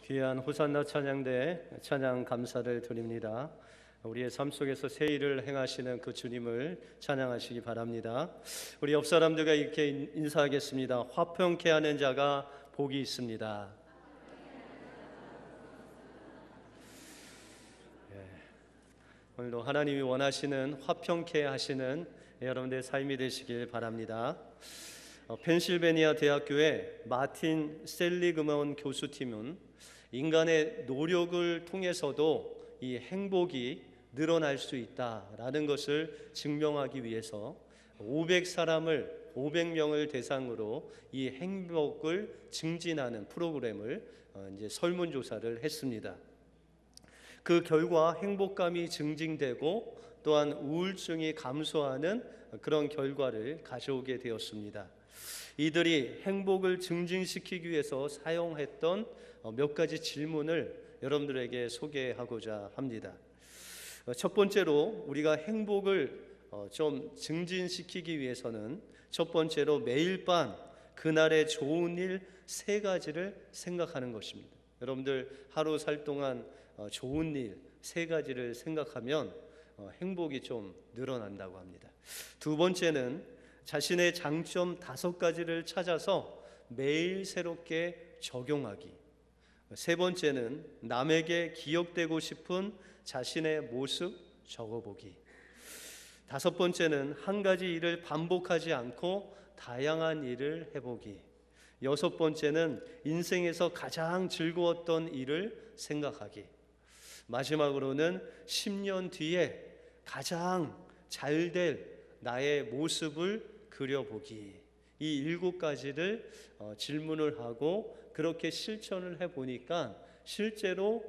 귀한 호산나 찬양대 찬양 감사를 드립니다. 우리의 삶 속에서 새 일을 행하시는 그 주님을 찬양하시기 바랍니다. 우리 옆 사람들과 이렇게 인사하겠습니다. 화평케 하는 자가 복이 있습니다. 오늘도 하나님이 원하시는 화평케 하시는 여러분들의 삶이 되시길 바랍니다. 펜실베니아 대학교의 마틴 셀리그먼 교수팀은 인간의 노력을 통해서도 이 행복이 늘어날 수 있다라는 것을 증명하기 위해서 500명을 대상으로 이 행복을 증진하는 프로그램을 이제 설문조사를 했습니다. 그 결과 행복감이 증진되고 또한 우울증이 감소하는 그런 결과를 가져오게 되었습니다. 이들이 행복을 증진시키기 위해서 사용했던 몇 가지 질문을 여러분들에게 소개하고자 합니다. 첫 번째로 우리가 행복을 좀 증진시키기 위해서는 첫 번째로 매일 밤 그날의 좋은 일 3가지를 생각하는 것입니다. 여러분들 하루 살 동안 좋은 일 3가지를 생각하면 행복이 좀 늘어난다고 합니다. 두 번째는 자신의 장점 5가지를 찾아서 매일 새롭게 적용하기. 세 번째는 남에게 기억되고 싶은 자신의 모습 적어보기. 5번째는 한 가지 일을 반복하지 않고 다양한 일을 해보기. 6번째는 인생에서 가장 즐거웠던 일을 생각하기. 마지막으로는 10년 뒤에 가장 잘 될 나의 모습을 그려보기. 이 7가지를 질문을 하고 그렇게 실천을 해보니까 실제로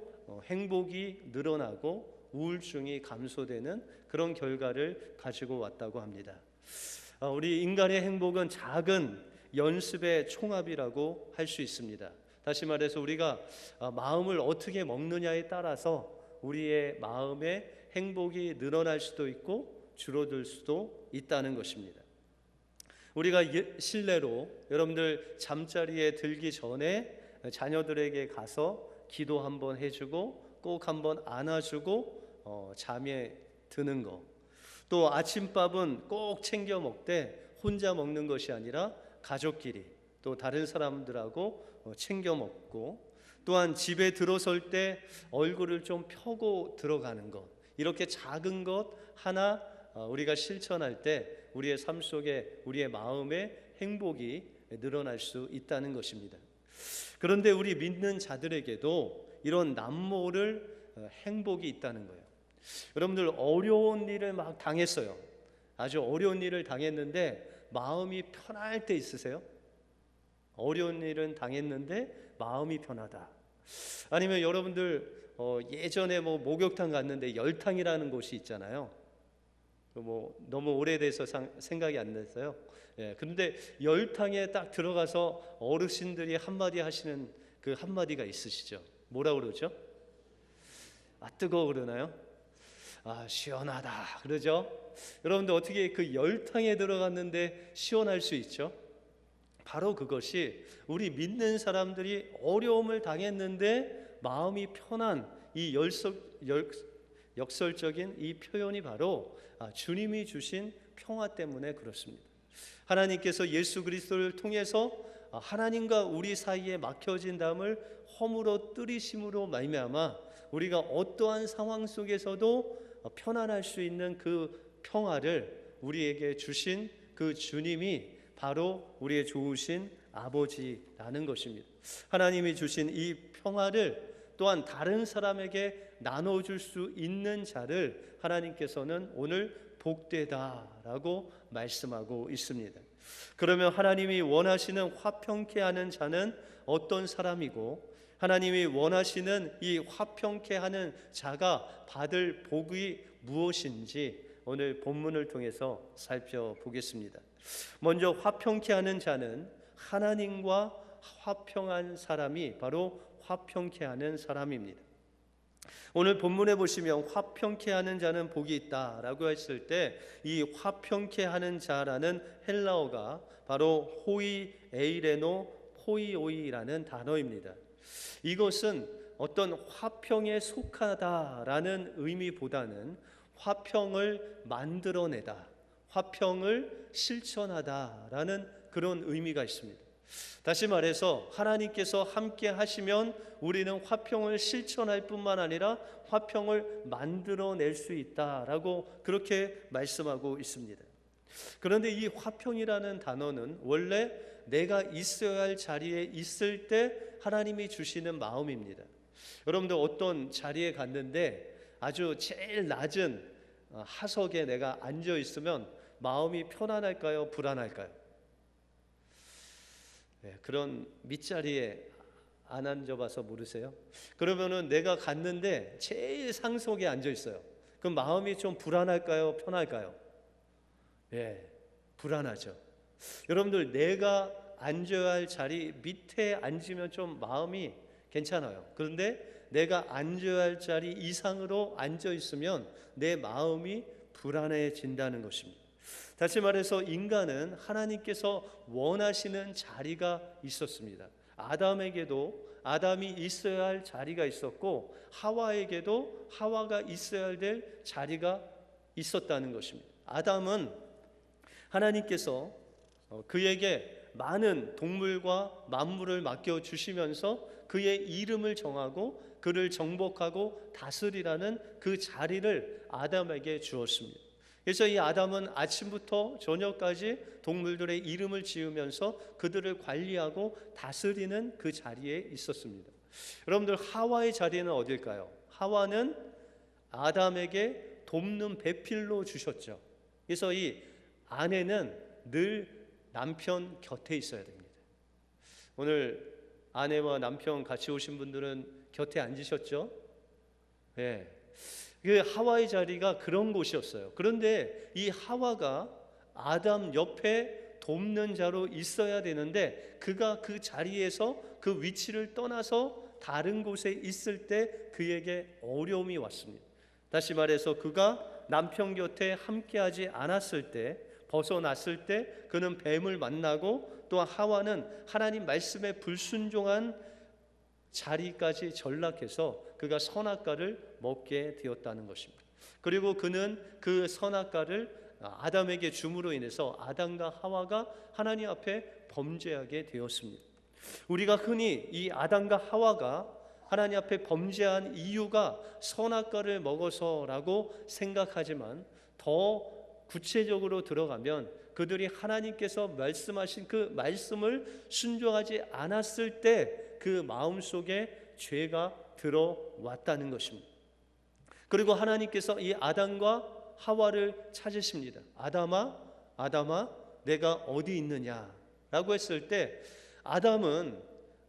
행복이 늘어나고 우울증이 감소되는 그런 결과를 가지고 왔다고 합니다. 우리 인간의 행복은 작은 연습의 총합이라고 할 수 있습니다. 다시 말해서 우리가 마음을 어떻게 먹느냐에 따라서 우리의 마음의 행복이 늘어날 수도 있고 줄어들 수도 있다는 것입니다. 우리가 실내로 여러분들 잠자리에 들기 전에 자녀들에게 가서 기도 한번 해주고 꼭 한번 안아주고 잠에 드는 거. 또 아침밥은 꼭 챙겨 먹되 혼자 먹는 것이 아니라 가족끼리 또 다른 사람들하고 챙겨 먹고, 또한 집에 들어설 때 얼굴을 좀 펴고 들어가는 것. 이렇게 작은 것 하나 우리가 실천할 때 우리의 삶 속에 우리의 마음의 행복이 늘어날 수 있다는 것입니다. 그런데 우리 믿는 자들에게도 이런 남모를 행복이 있다는 거예요. 여러분들 어려운 일을 막 당했어요. 아주 어려운 일을 당했는데 마음이 편할 때 있으세요? 어려운 일은 당했는데 마음이 편하다. 아니면 여러분들 예전에 목욕탕 갔는데 열탕이라는 곳이 있잖아요. 너무 오래돼서 생각이 안 났어요. 그런데 열탕에 딱 들어가서 어르신들이 한마디 하시는 그 한마디가 있으시죠? 뭐라 그러죠? 뜨거워 그러나요? 시원하다 그러죠? 여러분들 어떻게 그 열탕에 들어갔는데 시원할 수 있죠? 바로 그것이 우리 믿는 사람들이 어려움을 당했는데 마음이 편한 이 역설적인 이 표현이 바로 주님이 주신 평화 때문에 그렇습니다. 하나님께서 예수 그리스도를 통해서 하나님과 우리 사이에 막혀진 담을 허물어 뜨리심으로 말미암아 우리가 어떠한 상황 속에서도 편안할 수 있는 그 평화를 우리에게 주신 그 주님이 바로 우리의 좋으신 아버지라는 것입니다. 하나님이 주신 이 평화를 또한 다른 사람에게 나눠줄 수 있는 자를 하나님께서는 오늘 복되다라고 말씀하고 있습니다. 그러면 하나님이 원하시는 화평케 하는 자는 어떤 사람이고, 하나님이 원하시는 이 화평케 하는 자가 받을 복이 무엇인지 오늘 본문을 통해서 살펴보겠습니다. 먼저 화평케 하는 자는 하나님과 화평한 사람이 바로 화평케 하는 사람입니다. 오늘 본문에 보시면 화평케 하는 자는 복이 있다라고 했을 때 이 화평케 하는 자라는 헬라어가 바로 호이 에이레노 포이오이라는 단어입니다. 이것은 어떤 화평에 속하다라는 의미보다는 화평을 만들어내다, 화평을 실천하다라는 그런 의미가 있습니다. 다시 말해서 하나님께서 함께 하시면 우리는 화평을 실천할 뿐만 아니라 화평을 만들어낼 수 있다라고 그렇게 말씀하고 있습니다. 그런데 이 화평이라는 단어는 원래 내가 있어야 할 자리에 있을 때 하나님이 주시는 마음입니다. 여러분들 어떤 자리에 갔는데 아주 제일 낮은 하석에 내가 앉아 있으면 마음이 편안할까요? 불안할까요? 네, 그런 밑자리에 안 앉아봐서 모르세요? 그러면은 내가 갔는데 제일 상석에 앉아 있어요. 그럼 마음이 좀 불안할까요? 편할까요? 예, 불안하죠. 여러분들 내가 앉아야 할 자리 밑에 앉으면 좀 마음이 괜찮아요. 그런데 내가 앉아야 할 자리 이상으로 앉아 있으면 내 마음이 불안해진다는 것입니다. 다시 말해서 인간은 하나님께서 원하시는 자리가 있었습니다. 아담이 있어야 할 자리가 있었고 하와에게도 하와가 있어야 될 자리가 있었다는 것입니다. 아담은 하나님께서 그에게 많은 동물과 만물을 맡겨주시면서 그의 이름을 정하고 그를 정복하고 다스리라는 그 자리를 아담에게 주었습니다. 그래서 이 아담은 아침부터 저녁까지 동물들의 이름을 지으면서 그들을 관리하고 다스리는 그 자리에 있었습니다. 여러분들 하와의 자리는 어딜까요? 하와는 아담에게 돕는 배필로 주셨죠. 그래서 이 아내는 늘 남편 곁에 있어야 됩니다. 오늘 아내와 남편 같이 오신 분들은 곁에 앉으셨죠? 네. 그 하와의 자리가 그런 곳이었어요. 그런데 이 하와가 아담 옆에 돕는 자로 있어야 되는데 그가 그 자리에서 그 위치를 떠나서 다른 곳에 있을 때 그에게 어려움이 왔습니다. 다시 말해서 그가 남편 곁에 함께하지 않았을 때, 벗어났을 때 그는 뱀을 만나고 또 하와는 하나님 말씀에 불순종한 자리까지 전락해서 그가 선악과를 먹게 되었다는 것입니다. 그리고 그는 그 선악과를 아담에게 줌으로 인해서 아담과 하와가 하나님 앞에 범죄하게 되었습니다. 우리가 흔히 이 아담과 하와가 하나님 앞에 범죄한 이유가 선악과를 먹어서라고 생각하지만 더 구체적으로 들어가면 그들이 하나님께서 말씀하신 그 말씀을 순종하지 않았을 때 그 마음속에 죄가 들어왔다는 것입니다. 그리고 하나님께서 이 아담과 하와를 찾으십니다. 아담아 내가 어디 있느냐라고 했을 때 아담은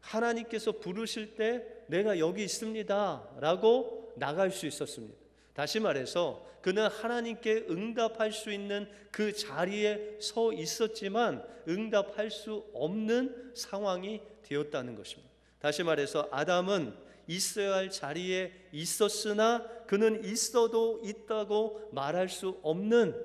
하나님께서 부르실 때 내가 여기 있습니다 라고 나갈 수 있었습니다. 다시 말해서 그는 하나님께 응답할 수 있는 그 자리에 서 있었지만 응답할 수 없는 상황이 되었다는 것입니다. 다시 말해서 아담은 있어야 할 자리에 있었으나 그는 있어도 있다고 말할 수 없는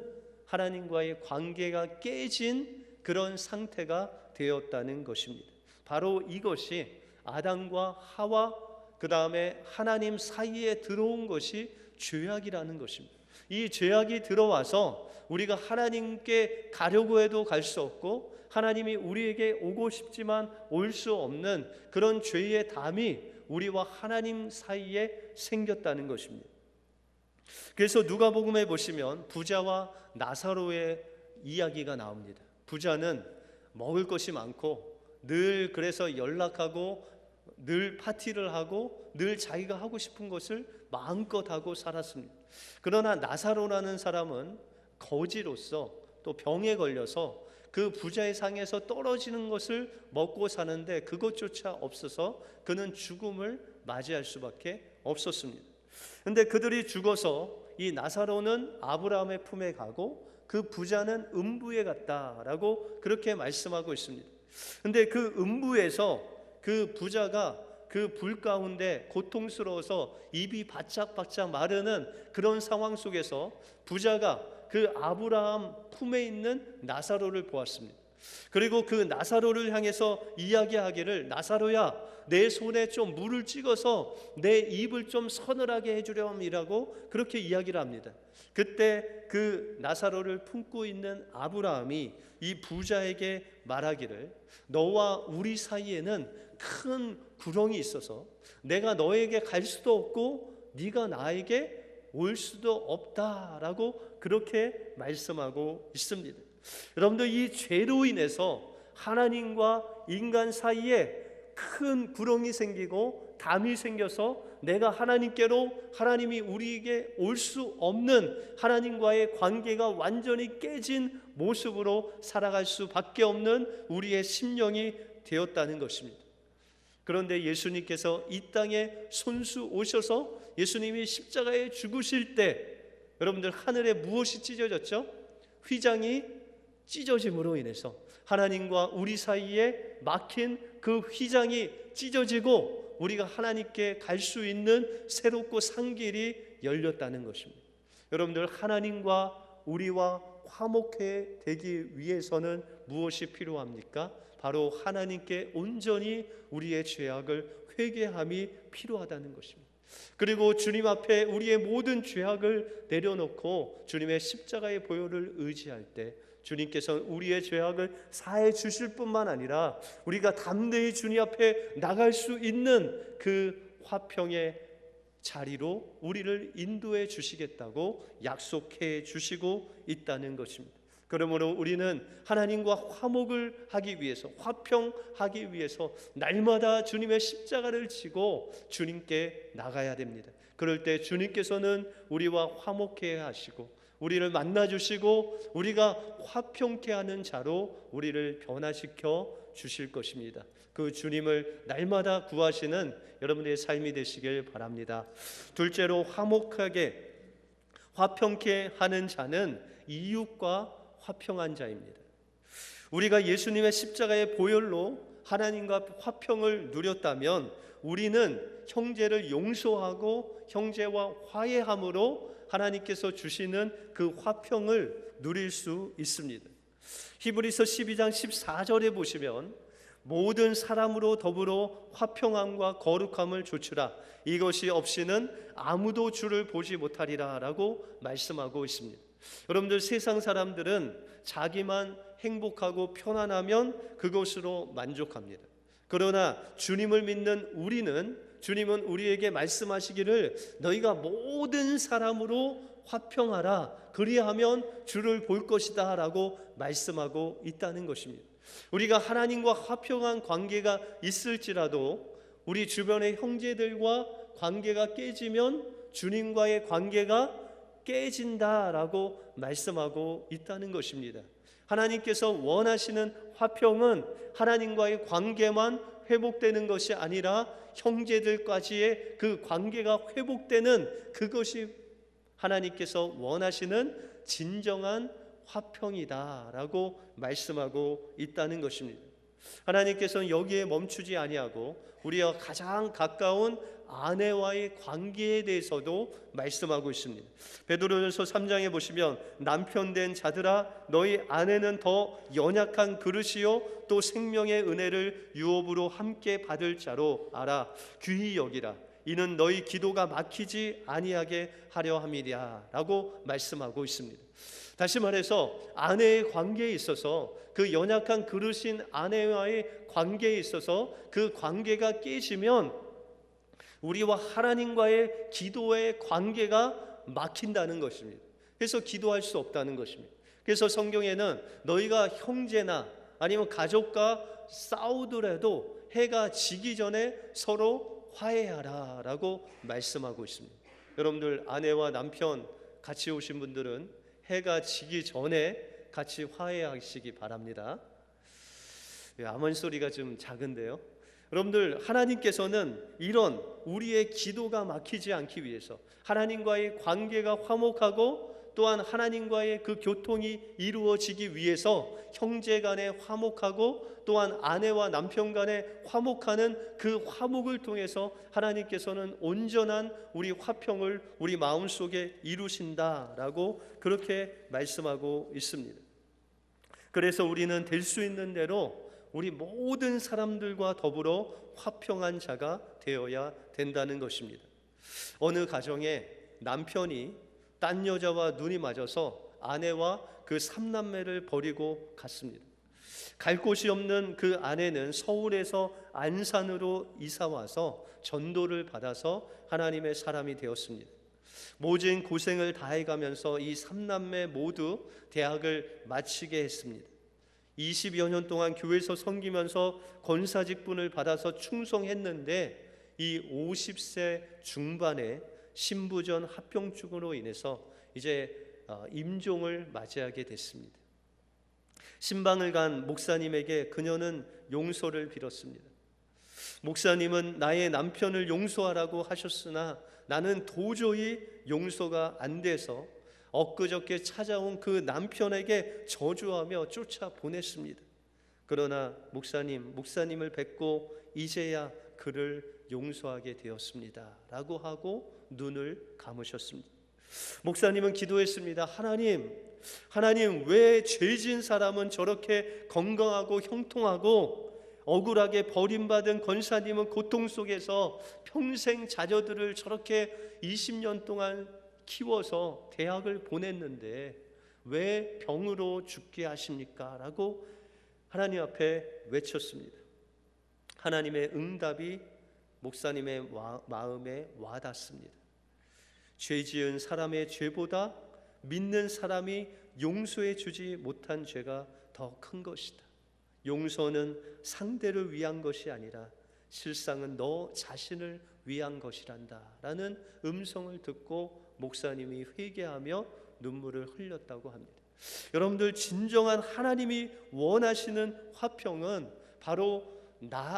하나님과의 관계가 깨진 그런 상태가 되었다는 것입니다. 바로 이것이 아담과 하와 그 다음에 하나님 사이에 들어온 것이 죄악이라는 것입니다. 이 죄악이 들어와서 우리가 하나님께 가려고 해도 갈 수 없고 하나님이 우리에게 오고 싶지만 올 수 없는 그런 죄의 담이 우리와 하나님 사이에 생겼다는 것입니다. 그래서 누가복음에 보시면 부자와 나사로의 이야기가 나옵니다. 부자는 먹을 것이 많고 늘 그래서 연락하고 늘 파티를 하고 늘 자기가 하고 싶은 것을 마음껏 하고 살았습니다. 그러나 나사로라는 사람은 거지로서 또 병에 걸려서 그 부자의 상에서 떨어지는 것을 먹고 사는데 그것조차 없어서 그는 죽음을 맞이할 수밖에 없었습니다. 그런데 그들이 죽어서 이 나사로는 아브라함의 품에 가고 그 부자는 음부에 갔다라고 그렇게 말씀하고 있습니다. 그런데 그 음부에서 그 부자가 그 불 가운데 고통스러워서 입이 바짝바짝 마르는 그런 상황 속에서 부자가 그 아브라함 품에 있는 나사로를 보았습니다. 그리고 그 나사로를 향해서 이야기하기를, 나사로야, 내 손에 좀 물을 찍어서 내 입을 좀 서늘하게 해주렴이라고 그렇게 이야기를 합니다. 그때 그 나사로를 품고 있는 아브라함이 이 부자에게 말하기를, 너와 우리 사이에는 큰 구렁이 있어서 내가 너에게 갈 수도 없고 네가 나에게 올 수도 없다라고 그렇게 말씀하고 있습니다. 여러분들, 이 죄로 인해서 하나님과 인간 사이에 큰 구렁이 생기고 담이 생겨서 내가 하나님께로, 하나님이 우리에게 올 수 없는 하나님과의 관계가 완전히 깨진 모습으로 살아갈 수밖에 없는 우리의 심령이 되었다는 것입니다. 그런데 예수님께서 이 땅에 손수 오셔서 예수님이 십자가에 죽으실 때 여러분들, 하늘에 무엇이 찢어졌죠? 휘장이 찢어짐으로 인해서 하나님과 우리 사이에 막힌 그 휘장이 찢어지고 우리가 하나님께 갈 수 있는 새롭고 산 길이 열렸다는 것입니다. 여러분들, 하나님과 우리와 화목해 되기 위해서는 무엇이 필요합니까? 바로 하나님께 온전히 우리의 죄악을 회개함이 필요하다는 것입니다. 그리고 주님 앞에 우리의 모든 죄악을 내려놓고 주님의 십자가의 보혈을 의지할 때 주님께서는 우리의 죄악을 사해 주실 뿐만 아니라 우리가 담대히 주님 앞에 나갈 수 있는 그 화평의 자리로 우리를 인도해 주시겠다고 약속해 주시고 있다는 것입니다. 그러므로 우리는 하나님과 화목을 하기 위해서, 화평하기 위해서 날마다 주님의 십자가를 지고 주님께 나가야 됩니다. 그럴 때 주님께서는 우리와 화목해 하시고 우리를 만나주시고 우리가 화평케 하는 자로 우리를 변화시켜 주실 것입니다. 그 주님을 날마다 구하시는 여러분의 삶이 되시길 바랍니다. 둘째로, 화목하게 화평케 하는 자는 이웃과 화평한 자입니다. 우리가 예수님의 십자가의 보혈로 하나님과 화평을 누렸다면 우리는 형제를 용서하고 형제와 화해함으로 하나님께서 주시는 그 화평을 누릴 수 있습니다. 히브리서 12장 14절에 보시면 모든 사람으로 더불어 화평함과 거룩함을 조추라, 이것이 없이는 아무도 주를 보지 못하리라 라고 말씀하고 있습니다. 여러분들, 세상 사람들은 자기만 행복하고 편안하면 그것으로 만족합니다. 그러나 주님을 믿는 우리는, 주님은 우리에게 말씀하시기를 너희가 모든 사람으로 화평하라, 그리하면 주를 볼 것이다 라고 말씀하고 있다는 것입니다. 우리가 하나님과 화평한 관계가 있을지라도 우리 주변의 형제들과 관계가 깨지면 주님과의 관계가 깨진다라고 말씀하고 있다는 것입니다. 하나님께서 원하시는 화평은 하나님과의 관계만 회복되는 것이 아니라 형제들까지의 그 관계가 회복되는 그것이 하나님께서 원하시는 진정한 화평이다라고 말씀하고 있다는 것입니다. 하나님께서는 여기에 멈추지 아니하고 우리와 가장 가까운 아내와의 관계에 대해서도 말씀하고 있습니다. 베드로전서 3장에 보시면 남편된 자들아, 너희 아내는 더 연약한 그릇이요 또 생명의 은혜를 유업으로 함께 받을 자로 알아 귀히 여기라, 이는 너희 기도가 막히지 아니하게 하려 함이랴 라고 말씀하고 있습니다. 다시 말해서 아내의 관계에 있어서, 그 연약한 그릇인 아내와의 관계에 있어서 그 관계가 깨지면 우리와 하나님과의 기도의 관계가 막힌다는 것입니다. 그래서 기도할 수 없다는 것입니다. 그래서 성경에는 너희가 형제나 아니면 가족과 싸우더라도 해가 지기 전에 서로 화해하라 라고 말씀하고 있습니다. 여러분들, 아내와 남편 같이 오신 분들은 해가 지기 전에 같이 화해하시기 바랍니다. 아멘 소리가 좀 작은데요. 여러분들, 하나님께서는 이런 우리의 기도가 막히지 않기 위해서, 하나님과의 관계가 화목하고 또한 하나님과의 그 교통이 이루어지기 위해서 형제 간에 화목하고 또한 아내와 남편 간에 화목하는 그 화목을 통해서 하나님께서는 온전한 우리 화평을 우리 마음속에 이루신다라고 그렇게 말씀하고 있습니다. 그래서 우리는 될 수 있는 대로 우리 모든 사람들과 더불어 화평한 자가 되어야 된다는 것입니다. 어느 가정에 남편이 딴 여자와 눈이 맞아서 아내와 그 삼남매를 버리고 갔습니다. 갈 곳이 없는 그 아내는 서울에서 안산으로 이사와서 전도를 받아서 하나님의 사람이 되었습니다. 모진 고생을 다해가면서 이 삼남매 모두 대학을 마치게 했습니다. 20여 년 동안 교회에서 섬기면서 권사 직분을 받아서 충성했는데 이 50세 중반에 신부전 합병증으로 인해서 이제 임종을 맞이하게 됐습니다. 신방을 간 목사님에게 그녀는 용서를 빌었습니다. 목사님은 나의 남편을 용서하라고 하셨으나 나는 도저히 용서가 안 돼서 엊그저께 찾아온 그 남편에게 저주하며 쫓아보냈습니다. 그러나 목사님을 뵙고 이제야 그를 용서하게 되었습니다 라고 하고 눈을 감으셨습니다. 목사님은 기도했습니다. 하나님 왜 죄진 사람은 저렇게 건강하고 형통하고 억울하게 버림받은 권사님은 고통 속에서 평생 자녀들을 저렇게 20년 동안 키워서 대학을 보냈는데 왜 병으로 죽게 하십니까? 라고 하나님 앞에 외쳤습니다. 하나님의 응답이 목사님의 마음에 와닿습니다. 죄 지은 사람의 죄보다 믿는 사람이 용서해 주지 못한 죄가 더 큰 것이다. 용서는 상대를 위한 것이 아니라 실상은 너 자신을 위한 것이란다 라는 음성을 듣고 목사님이 회개하며 눈물을 흘렸다고 합니다. 여러분들, 진정한 하나님이 원하시는 화평은 바로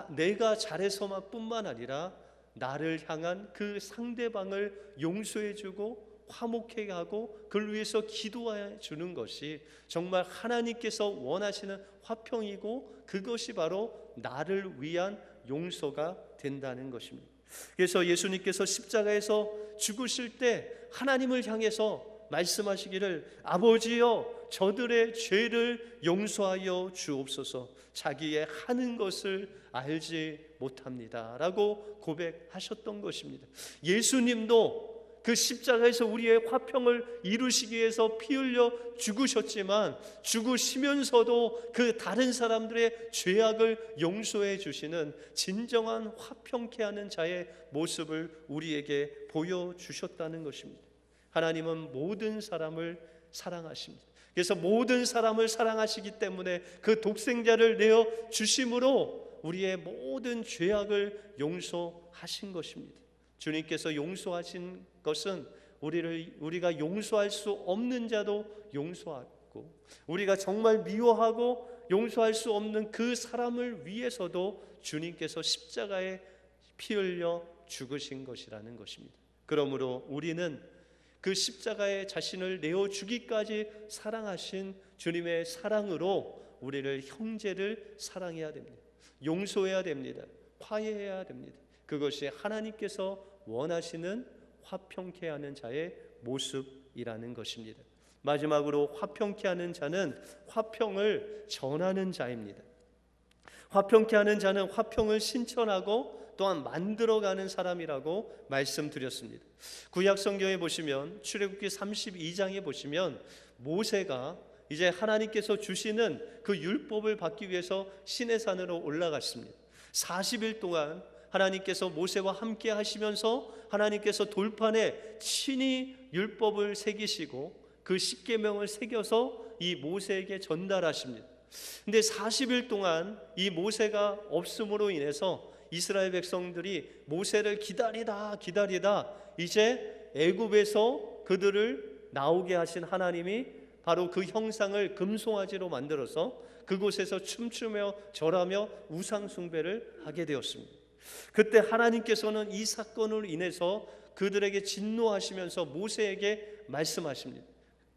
내가 잘해서만 뿐만 아니라 나를 향한 그 상대방을 용서해주고 화목하게 하고 그를 위해서 기도해 주는 것이 정말 하나님께서 원하시는 화평이고 그것이 바로 나를 위한 용서가 된다는 것입니다. 그래서 예수님께서 십자가에서 죽으실 때 하나님을 향해서 말씀하시기를 아버지여 저들의 죄를 용서하여 주옵소서 자기의 하는 것을 알지 못합니다 라고 고백하셨던 것입니다. 예수님도 그 십자가에서 우리의 화평을 이루시기 위해서 피 흘려 죽으셨지만 죽으시면서도 그 다른 사람들의 죄악을 용서해 주시는 진정한 화평케 하는 자의 모습을 우리에게 보여주셨다는 것입니다. 하나님은 모든 사람을 사랑하십니다. 그래서 모든 사람을 사랑하시기 때문에 그 독생자를 내어 주심으로 우리의 모든 죄악을 용서하신 것입니다. 주님께서 용서하신 것은 우리가 용서할 수 없는 자도 용서하고 우리가 정말 미워하고 용서할 수 없는 그 사람을 위해서도 주님께서 십자가에 피 흘려 죽으신 것이라는 것입니다. 그러므로 우리는 그 십자가에 자신을 내어주기까지 사랑하신 주님의 사랑으로 우리를 형제를 사랑해야 됩니다. 용서해야 됩니다. 화해해야 됩니다. 그것이 하나님께서 원하시는 화평케 하는 자의 모습이라는 것입니다. 마지막으로 화평케 하는 자는 화평을 전하는 자입니다. 화평케 하는 자는 화평을 신천하고 또한 만들어가는 사람이라고 말씀드렸습니다. 구약 성경에 보시면 출애굽기 32장에 보시면 모세가 이제 하나님께서 주시는 그 율법을 받기 위해서 시내산으로 올라갔습니다. 40일 동안 하나님께서 모세와 함께 하시면서 하나님께서 돌판에 친히 율법을 새기시고 그 십계명을 새겨서 이 모세에게 전달하십니다. 근데 40일 동안 이 모세가 없음으로 인해서 이스라엘 백성들이 모세를 기다리다 이제 애굽에서 그들을 나오게 하신 하나님이 바로 그 형상을 금송아지로 만들어서 그곳에서 춤추며 절하며 우상 숭배를 하게 되었습니다. 그때 하나님께서는 이 사건으로 인해서 그들에게 진노하시면서 모세에게 말씀하십니다.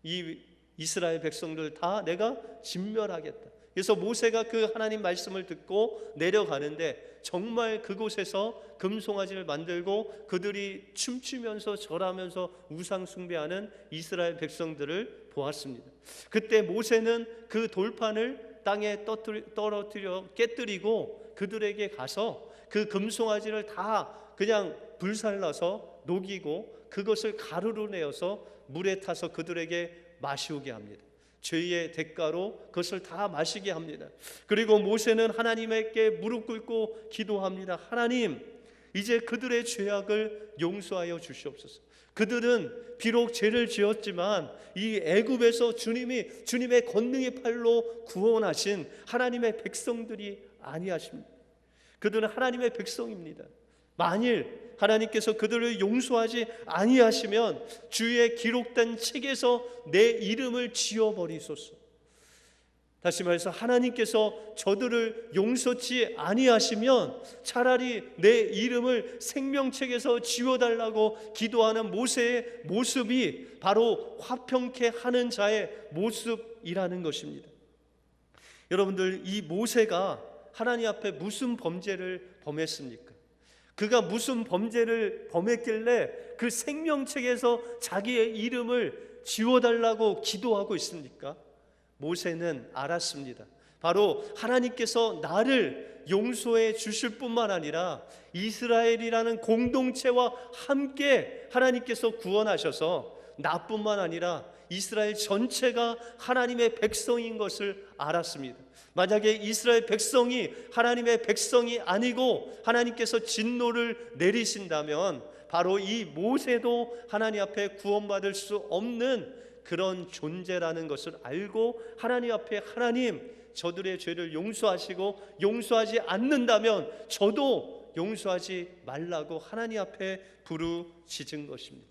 이 이스라엘 백성들 다 내가 진멸하겠다. 그래서 모세가 그 하나님 말씀을 듣고 내려가는데 정말 그곳에서 금송아지를 만들고 그들이 춤추면서 절하면서 우상 숭배하는 이스라엘 백성들을 보았습니다. 그때 모세는 그 돌판을 땅에 떨어뜨려 깨뜨리고 그들에게 가서 그 금송아지를 다 그냥 불살라서 녹이고 그것을 가루로 내어서 물에 타서 그들에게 마시우게 합니다. 죄의 대가로 그것을 다 마시게 합니다. 그리고 모세는 하나님께 무릎 꿇고 기도합니다. 하나님, 이제 그들의 죄악을 용서하여 주시옵소서. 그들은 비록 죄를 지었지만 이 애굽에서 주님의 권능의 팔로 구원하신 하나님의 백성들이 아니하십니다. 그들은 하나님의 백성입니다. 만일 하나님께서 그들을 용서하지 아니하시면 주의 기록된 책에서 내 이름을 지워버리소서. 다시 말해서 하나님께서 저들을 용서치 아니하시면 차라리 내 이름을 생명책에서 지워달라고 기도하는 모세의 모습이 바로 화평케 하는 자의 모습이라는 것입니다. 여러분들, 이 모세가 하나님 앞에 무슨 범죄를 범했습니까? 그가 무슨 범죄를 범했길래 그 생명책에서 자기의 이름을 지워달라고 기도하고 있습니까? 모세는 알았습니다. 바로 하나님께서 나를 용서해 주실 뿐만 아니라 이스라엘이라는 공동체와 함께 하나님께서 구원하셔서 나뿐만 아니라 이스라엘 전체가 하나님의 백성인 것을 알았습니다. 만약에 이스라엘 백성이 하나님의 백성이 아니고 하나님께서 진노를 내리신다면 바로 이 모세도 하나님 앞에 구원받을 수 없는 그런 존재라는 것을 알고 하나님 앞에 하나님, 저들의 죄를 용서하시고 용서하지 않는다면 저도 용서하지 말라고 하나님 앞에 부르짖은 것입니다.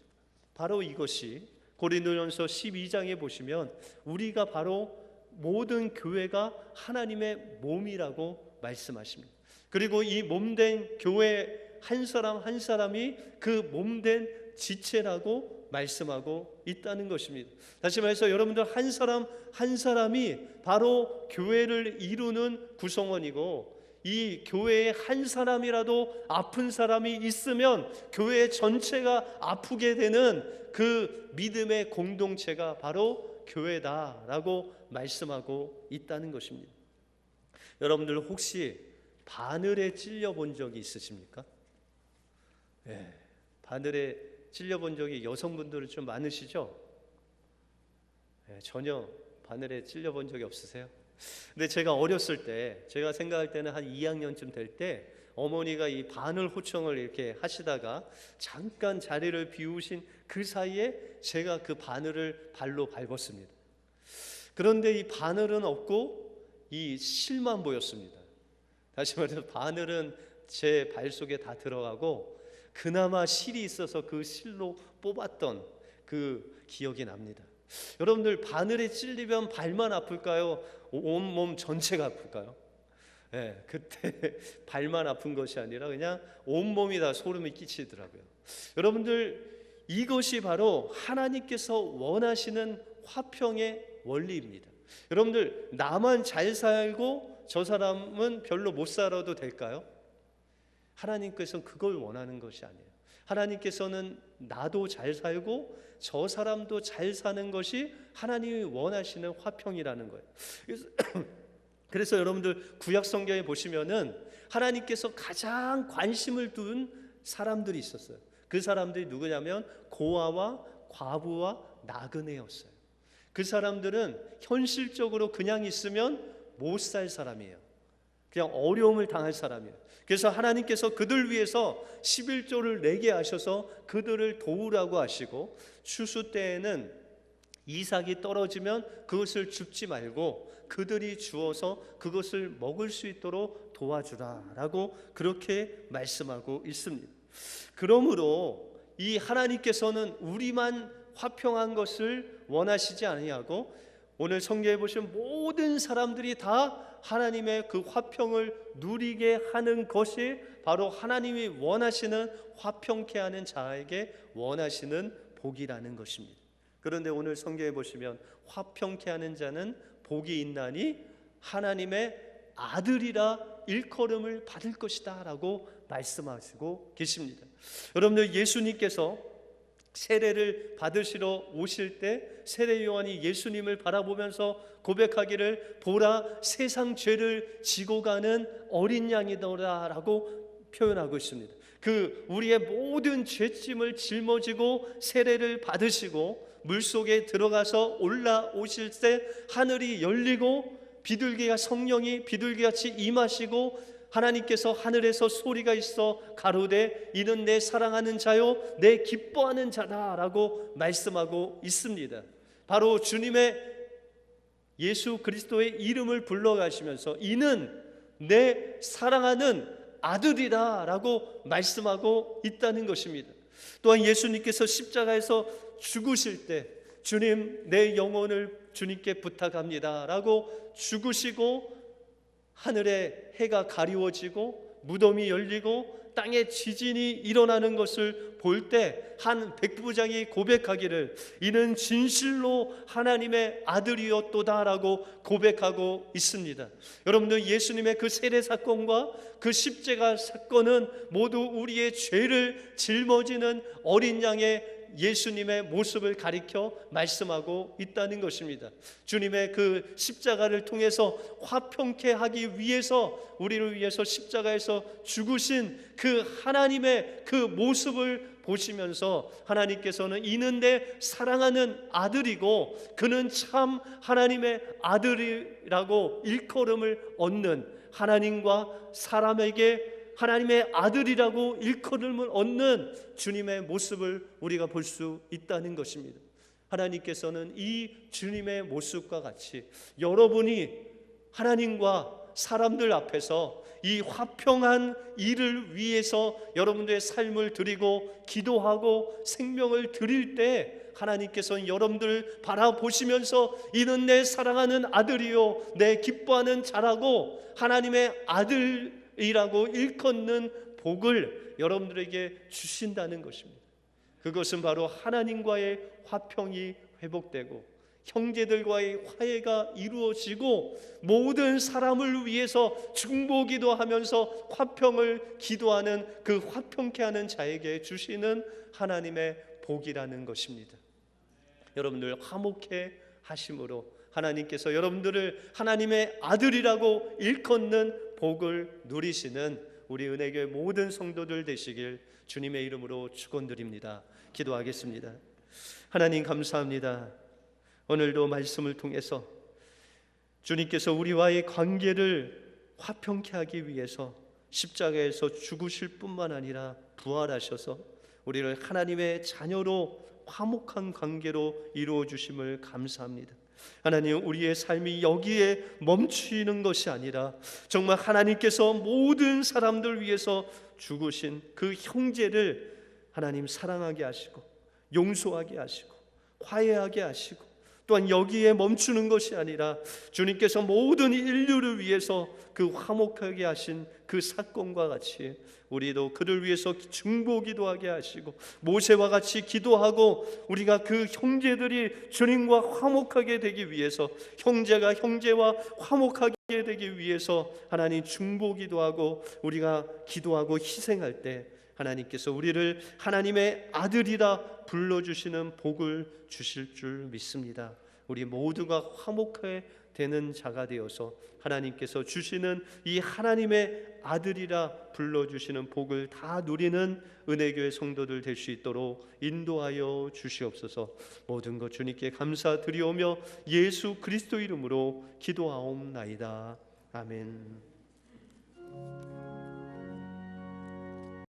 바로 이것이 고린도전서 12장에 보시면 우리가 바로 모든 교회가 하나님의 몸이라고 말씀하십니다. 그리고 이 몸된 교회 한 사람 한 사람이 그 몸된 지체라고 말씀하고 있다는 것입니다. 다시 말해서 여러분들 한 사람 한 사람이 바로 교회를 이루는 구성원이고, 이 교회에 한 사람이라도 아픈 사람이 있으면 교회 전체가 아프게 되는 그 믿음의 공동체가 바로 교회다라고 말씀하고 있다는 것입니다. 여러분들 혹시 바늘에 찔려 본 적이 있으십니까? 네, 바늘에 찔려 본 적이 여성분들은 좀 많으시죠? 네, 전혀 바늘에 찔려 본 적이 없으세요? 근데 제가 어렸을 때, 제가 생각할 때는 한 2학년쯤 될 때 어머니가 이 바늘 호청을 이렇게 하시다가 잠깐 자리를 비우신 그 사이에 제가 그 바늘을 발로 밟았습니다. 그런데 이 바늘은 없고 이 실만 보였습니다. 다시 말해서 바늘은 제 발 속에 다 들어가고 그나마 실이 있어서 그 실로 뽑았던 그 기억이 납니다. 여러분들, 바늘에 찔리면 발만 아플까요? 온몸 전체가 아플까요? 네, 그때 발만 아픈 것이 아니라 그냥 온몸이 다 소름이 끼치더라고요. 여러분들, 이것이 바로 하나님께서 원하시는 화평의 원리입니다. 여러분들, 나만 잘 살고 저 사람은 별로 못 살아도 될까요? 하나님께서는 그걸 원하는 것이 아니에요. 하나님께서는 나도 잘 살고 저 사람도 잘 사는 것이 하나님이 원하시는 화평이라는 거예요. 그래서 여러분들, 구약 성경에 보시면은 하나님께서 가장 관심을 둔 사람들이 있었어요. 그 사람들이 누구냐면 고아와 과부와 나그네였어요. 그 사람들은 현실적으로 그냥 있으면 못 살 사람이에요. 그냥 어려움을 당할 사람이에요. 그래서 하나님께서 그들 위해서 11조를 내게 하셔서 그들을 도우라고 하시고, 추수 때에는 이삭이 떨어지면 그것을 줍지 말고 그들이 주어서 그것을 먹을 수 있도록 도와주라라고 그렇게 말씀하고 있습니다. 그러므로 이 하나님께서는 우리만 화평한 것을 원하시지 아니하고 오늘 성경에 보시면 모든 사람들이 다 하나님의 그 화평을 누리게 하는 것이 바로 하나님이 원하시는 화평케 하는 자에게 원하시는 복이라는 것입니다. 그런데 오늘 성경에 보시면 화평케 하는 자는 복이 있나니 하나님의 아들이라 일컬음을 받을 것이다 라고 말씀하시고 계십니다. 여러분들, 예수님께서 세례를 받으시러 오실 때 세례 요한이 예수님을 바라보면서 고백하기를 보라, 세상 죄를 지고 가는 어린 양이더라 라고 표현하고 있습니다. 그 우리의 모든 죄짐을 짊어지고 세례를 받으시고 물속에 들어가서 올라오실 때 하늘이 열리고 비둘기가, 성령이 비둘기같이 임하시고 하나님께서 하늘에서 소리가 있어 가로되 이는 내 사랑하는 자요 내 기뻐하는 자다 라고 말씀하고 있습니다. 바로 주님의 예수 그리스도의 이름을 불러가시면서 이는 내 사랑하는 아들이다 라고 말씀하고 있다는 것입니다. 또한 예수님께서 십자가에서 죽으실 때 주님, 내 영혼을 주님께 부탁합니다 라고 죽으시고 하늘에 해가 가리워지고 무덤이 열리고 땅에 지진이 일어나는 것을 볼 때 한 백부장이 고백하기를 이는 진실로 하나님의 아들이었도다 라고 고백하고 있습니다. 여러분들, 예수님의 그 세례 사건과 그 십자가 사건은 모두 우리의 죄를 짊어지는 어린 양의 예수님의 모습을 가리켜 말씀하고 있다는 것입니다. 주님의 그 십자가를 통해서 화평케 하기 위해서 우리를 위해서 십자가에서 죽으신 그 하나님의 그 모습을 보시면서 하나님께서는 이는 내 사랑하는 아들이고 그는 참 하나님의 아들이라고 일컬음을 얻는, 하나님과 사람에게 하나님의 아들이라고 일컬음을 얻는 주님의 모습을 우리가 볼 수 있다는 것입니다. 하나님께서는 이 주님의 모습과 같이 여러분이 하나님과 사람들 앞에서 이 화평한 일을 위해서 여러분들의 삶을 드리고 기도하고 생명을 드릴 때 하나님께서는 여러분들을 바라보시면서 이는 내 사랑하는 아들이요 내 기뻐하는 자라고 하나님의 아들이라고 일컫는 복을 여러분들에게 주신다는 것입니다. 그것은 바로 하나님과의 화평이 회복되고 형제들과의 화해가 이루어지고 모든 사람을 위해서 중보기도 하면서 화평을 기도하는 그 화평케 하는 자에게 주시는 하나님의 복이라는 것입니다. 여러분들, 화목해 하심으로 하나님께서 여러분들을 하나님의 아들이라고 일컫는 복을 누리시는 우리 은혜교회 모든 성도들 되시길 주님의 이름으로 축원드립니다. 기도하겠습니다. 하나님, 감사합니다. 오늘도 말씀을 통해서 주님께서 우리와의 관계를 화평케 하기 위해서 십자가에서 죽으실 뿐만 아니라 부활하셔서 우리를 하나님의 자녀로 화목한 관계로 이루어 주심을 감사합니다. 하나님, 우리의 삶이 여기에 멈추는 것이 아니라 정말 하나님께서 모든 사람들 위해서 죽으신 그 형제를 하나님 사랑하게 하시고 용서하게 하시고 화해하게 하시고 또한 여기에 멈추는 것이 아니라 주님께서 모든 인류를 위해서 그 화목하게 하신 그 사건과 같이 우리도 그를 위해서 중보기도하게 하시고 모세와 같이 기도하고 우리가 그 형제들이 주님과 화목하게 되기 위해서 형제가 형제와 화목하게 되기 위해서 하나님 중보기도하고 우리가 기도하고 희생할 때 하나님께서 우리를 하나님의 아들이라 불러주시는 복을 주실 줄 믿습니다. 우리 모두가 화목하게 되는 자가 되어서 하나님께서 주시는 이 하나님의 아들이라 불러주시는 복을 다 누리는 은혜교회 성도들 될 수 있도록 인도하여 주시옵소서. 모든 것 주님께 감사드리오며 예수 그리스도 이름으로 기도하옵나이다. 아멘.